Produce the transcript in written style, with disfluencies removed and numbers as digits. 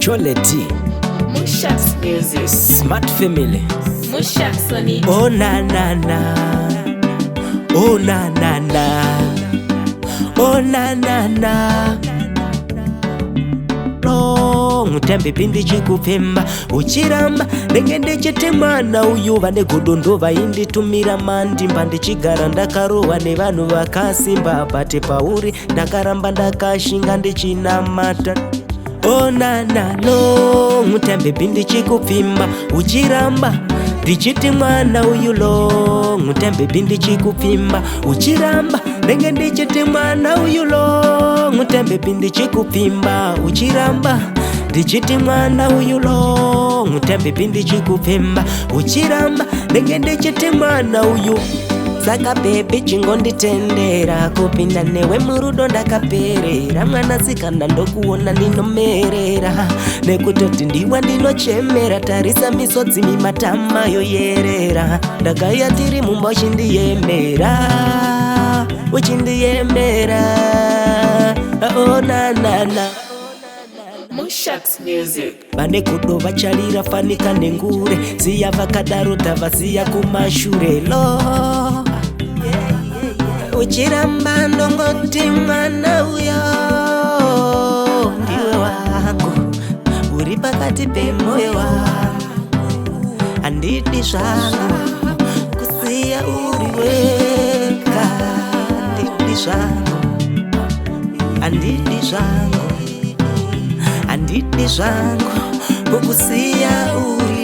Cholet Mushax Music, Smart Family. Mushax on it. Oh na na na, oh na na na, oh na na na. Mutembe pindi chikupemba uchiramba ndengende chetemana uyu vane kudondova inditumira mandi mbandi chigara ndakarohwa nevanhu vakasimba bate pauri ndakaramba ndakashinga ndichinamata. Oh na na no, mutembe pindi chikupimba uchiramba ndichiti mwana uyu lo, mutembe pindi chikupimba uchiramba ndenge ndichiti mwana uyu lo, mutembe pindi chikupimba uchiramba ndichiti mwana uyu lo, mutembe pindi chikupimba uchiramba ndenge ndichiti mwana uyu. Saka bebe chingonditendera kupinda newe murudo ndakaperera, mwanasikana ndokuona ndinomerera nekutoti ndiwa ndinochemera, tarisa misodzi mimatama yoyerera, ndakaya tiri mumba uchindiyemera, uchindiyemera. Oh na na na, Mushax Music. vane kudo vacharira fanika nengure, ziya vakadaro tavaziya kumashure lo. Uchiramba ndongoti mwana uyo ndiwe wangu, uri pakati pemoyo wangu, handidi zvangu kusiya uri wega, handidi zvangu, handidi zvangu, handidi zvangu kukusiya uri